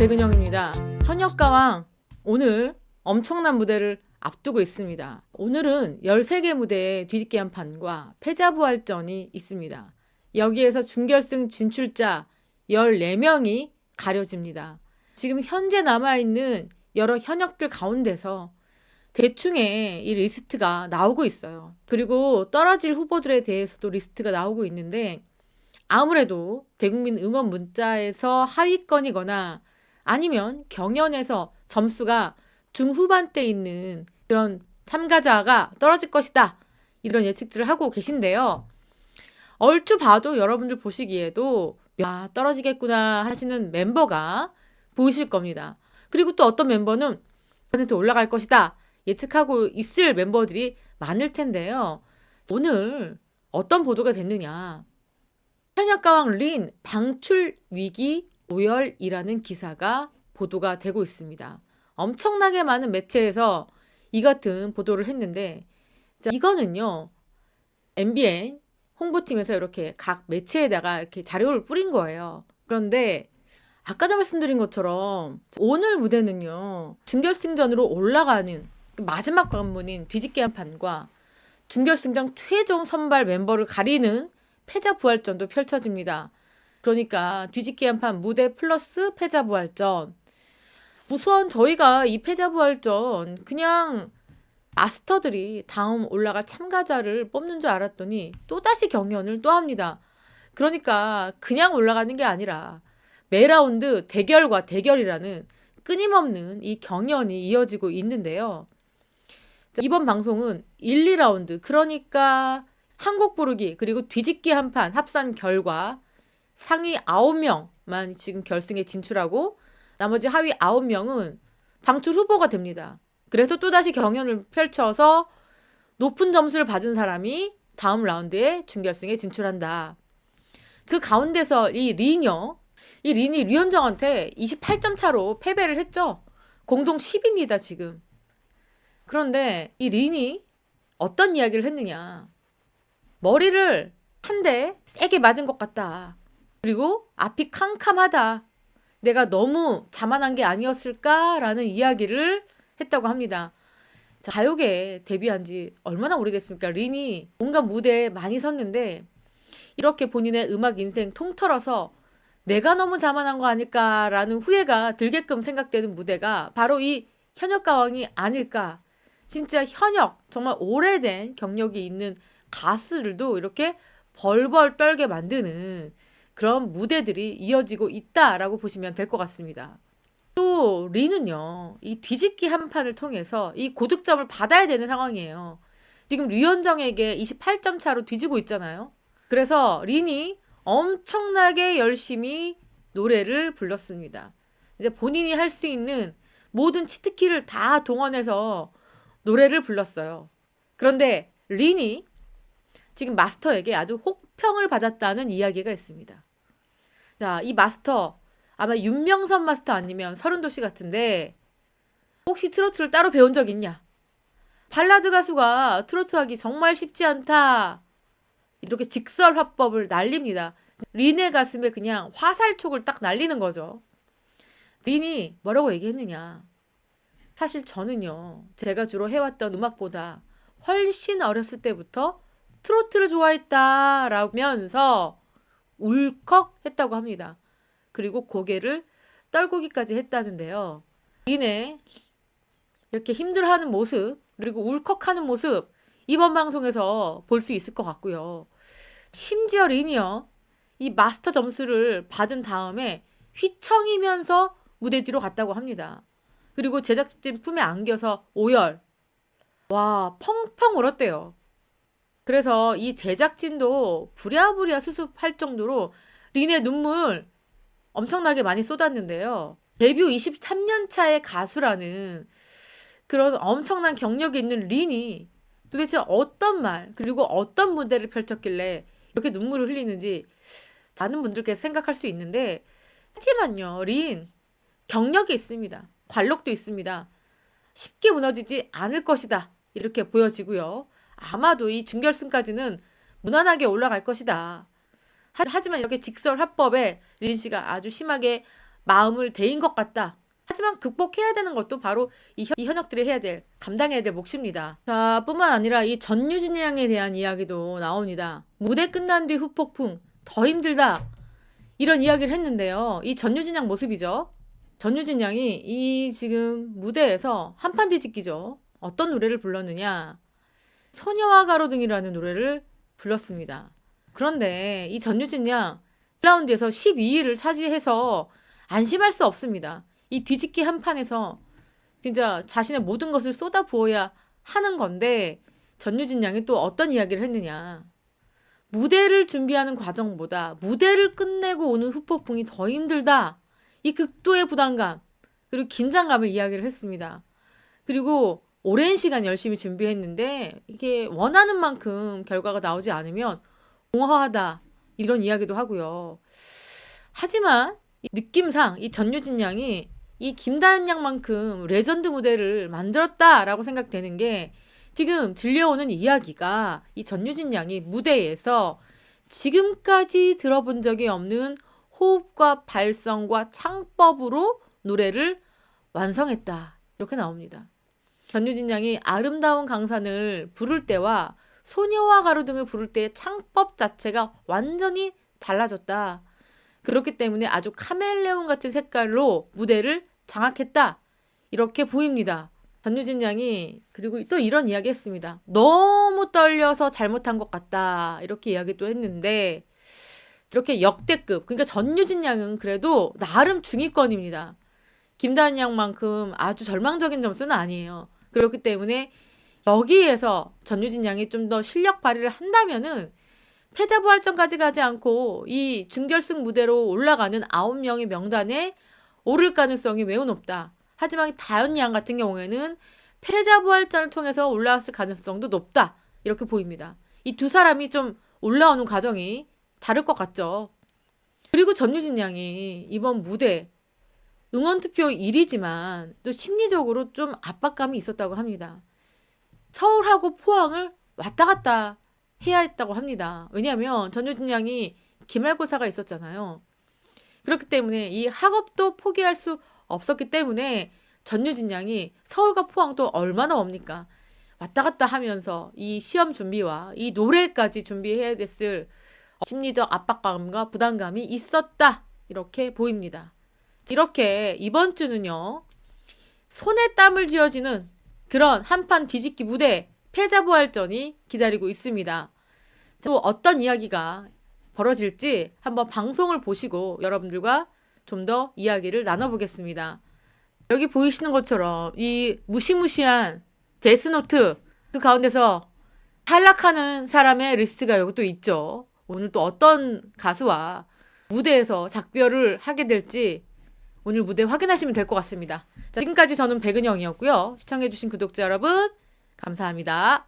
백은영입니다. 현역가왕 오늘 엄청난 무대를 앞두고 있습니다. 오늘은 13개 무대의 뒤집기 한 판과 패자부활전이 있습니다. 여기에서 준결승 진출자 14명이 가려집니다. 지금 현재 남아있는 여러 현역들 가운데서 대충의 이 리스트가 나오고 있어요. 그리고 떨어질 후보들에 대해서도 리스트가 나오고 있는데 아무래도 대국민 응원 문자에서 하위권이거나 아니면 경연에서 점수가 중후반대에 있는 그런 참가자가 떨어질 것이다. 이런 예측들을 하고 계신데요. 얼추 봐도 여러분들 보시기에도 떨어지겠구나 하시는 멤버가 보이실 겁니다. 그리고 또 어떤 멤버는 %% 올라갈 것이다. 예측하고 있을 멤버들이 많을 텐데요. 오늘 어떤 보도가 됐느냐. 현역가왕 린 방출 위기 오열이라는 기사가 보도가 되고 있습니다. 엄청나게 많은 매체에서 이 같은 보도를 했는데 이거는요. MBN 홍보팀에서 이렇게 각 매체에다가 이렇게 자료를 뿌린 거예요. 그런데 아까도 말씀드린 것처럼 오늘 무대는요. 준결승전으로 올라가는 마지막 관문인 뒤집기 한 판과 준결승전 최종 선발 멤버를 가리는 패자부활전도 펼쳐집니다. 그러니까 뒤집기 한 판 무대 플러스 패자부활전. 우선 저희가 이 패자부활전 그냥 마스터들이 다음 올라갈 참가자를 뽑는 줄 알았더니 또다시 경연을 또 합니다. 그러니까 그냥 올라가는 게 아니라 매 라운드 대결과 대결이라는 끊임없는 이 경연이 이어지고 있는데요. 이번 방송은 1, 2라운드 그러니까 한 곡 부르기 그리고 뒤집기 한 판 합산 결과 상위 9명만 지금 결승에 진출하고 나머지 하위 9명은 방출 후보가 됩니다. 그래서 또다시 경연을 펼쳐서 높은 점수를 받은 사람이 다음 라운드에 준결승에 진출한다. 그 가운데서 이 린이 류현정한테 28점 차로 패배를 했죠. 공동 10위입니다 지금. 그런데 이 린이 어떤 이야기를 했느냐. 머리를 한 대 세게 맞은 것 같다. 그리고 앞이 캄캄하다. 내가 너무 자만한 게 아니었을까라는 이야기를 했다고 합니다. 자, 가요계에 데뷔한 지 얼마나 오래됐습니까? 린이 온갖 무대에 많이 섰는데 이렇게 본인의 음악 인생 통틀어서 내가 너무 자만한 거 아닐까라는 후회가 들게끔 생각되는 무대가 바로 이 현역가왕이 아닐까. 진짜 현역, 정말 오래된 경력이 있는 가수들도 이렇게 벌벌 떨게 만드는 그런 무대들이 이어지고 있다라고 보시면 될 것 같습니다. 또 린은요. 이 뒤집기 한 판을 통해서 이 고득점을 받아야 되는 상황이에요. 지금 류현정에게 28점 차로 뒤지고 있잖아요. 그래서 린이 엄청나게 열심히 노래를 불렀습니다. 이제 본인이 할 수 있는 모든 치트키를 다 동원해서 노래를 불렀어요. 그런데 린이 지금 마스터에게 아주 혹평을 받았다는 이야기가 있습니다. 자, 이 마스터 아마 윤명선 마스터 아니면 서른도씨 같은데 혹시 트로트를 따로 배운 적 있냐? 발라드 가수가 트로트 하기 정말 쉽지 않다. 이렇게 직설 화법을 날립니다. 린의 가슴에 그냥 화살촉을 딱 날리는 거죠. 린이 뭐라고 얘기했느냐? 사실 저는요. 제가 주로 해왔던 음악보다 훨씬 어렸을 때부터 트로트를 좋아했다라면서 울컥했다고 합니다. 그리고 고개를 떨구기까지 했다는데요. 린의 이렇게 힘들어하는 모습 그리고 울컥하는 모습 이번 방송에서 볼 수 있을 것 같고요. 심지어 린이요. 이 마스터 점수를 받은 다음에 휘청이면서 무대 뒤로 갔다고 합니다. 그리고 제작진 품에 안겨서 오열. 와, 펑펑 울었대요. 그래서 이 제작진도 부랴부랴 수습할 정도로 린의 눈물 엄청나게 많이 쏟았는데요. 데뷔 23년 차의 가수라는 그런 엄청난 경력이 있는 린이 도대체 어떤 말 그리고 어떤 무대를 펼쳤길래 이렇게 눈물을 흘리는지 많은 분들께서 생각할 수 있는데 하지만요. 린 경력이 있습니다. 관록도 있습니다. 쉽게 무너지지 않을 것이다. 이렇게 보여지고요. 아마도 이 준결승까지는 무난하게 올라갈 것이다. 하지만 이렇게 직설 화법에 린 씨가 아주 심하게 마음을 데인 것 같다. 하지만 극복해야 되는 것도 바로 이 현역들이 감당해야 될 몫입니다. 자, 뿐만 아니라 이 전유진 양에 대한 이야기도 나옵니다. 무대 끝난 뒤 후폭풍, 더 힘들다. 이런 이야기를 했는데요. 이 전유진 양 모습이죠. 전유진 양이 이 지금 무대에서 한판 뒤집기죠. 어떤 노래를 불렀느냐. 소녀와 가로등이라는 노래를 불렀습니다. 그런데 이 전유진 양 1라운드에서 12위를 차지해서 안심할 수 없습니다. 이 뒤집기 한 판에서 진짜 자신의 모든 것을 쏟아부어야 하는 건데 전유진 양이 또 어떤 이야기를 했느냐. 무대를 준비하는 과정보다 무대를 끝내고 오는 후폭풍이 더 힘들다. 이 극도의 부담감 그리고 긴장감을 이야기를 했습니다. 그리고 오랜 시간 열심히 준비했는데 이게 원하는 만큼 결과가 나오지 않으면 공허하다. 이런 이야기도 하고요. 하지만 느낌상 이 전유진 양이 이 김다현 양만큼 레전드 무대를 만들었다라고 생각되는 게 지금 들려오는 이야기가 이 전유진 양이 무대에서 지금까지 들어본 적이 없는 호흡과 발성과 창법으로 노래를 완성했다. 이렇게 나옵니다. 전유진 양이 아름다운 강산을 부를 때와 소녀와 가로등을 부를 때의 창법 자체가 완전히 달라졌다. 그렇기 때문에 아주 카멜레온 같은 색깔로 무대를 장악했다. 이렇게 보입니다. 전유진 양이 그리고 또 이런 이야기 했습니다. 너무 떨려서 잘못한 것 같다. 이렇게 이야기도 했는데 이렇게 역대급 그러니까 전유진 양은 그래도 나름 중위권입니다. 김다현 양만큼 아주 절망적인 점수는 아니에요. 그렇기 때문에 여기에서 전유진 양이 좀 더 실력 발휘를 한다면은 패자부활전까지 가지 않고 이 준결승 무대로 올라가는 9명의 명단에 오를 가능성이 매우 높다. 하지만 다현 양 같은 경우에는 패자부활전을 통해서 올라왔을 가능성도 높다. 이렇게 보입니다. 이 두 사람이 좀 올라오는 과정이 다를 것 같죠. 그리고 전유진 양이 이번 무대 응원투표 1위지만 또 심리적으로 좀 압박감이 있었다고 합니다. 서울하고 포항을 왔다 갔다 해야 했다고 합니다. 왜냐하면 전유진 양이 기말고사가 있었잖아요. 그렇기 때문에 이 학업도 포기할 수 없었기 때문에 전유진 양이 서울과 포항도 얼마나 멉니까? 왔다 갔다 하면서 이 시험 준비와 이 노래까지 준비해야 됐을 심리적 압박감과 부담감이 있었다. 이렇게 보입니다. 이렇게 이번 주는요. 손에 땀을 쥐어지는 그런 한판 뒤집기 무대 패자부활전이 기다리고 있습니다. 또 어떤 이야기가 벌어질지 한번 방송을 보시고 여러분들과 좀 더 이야기를 나눠보겠습니다. 여기 보이시는 것처럼 이 무시무시한 데스노트 그 가운데서 탈락하는 사람의 리스트가 여기 또 있죠. 오늘 또 어떤 가수와 무대에서 작별을 하게 될지 오늘 무대 확인하시면 될 것 같습니다. 자, 지금까지 저는 백은영이었고요. 시청해주신 구독자 여러분 감사합니다.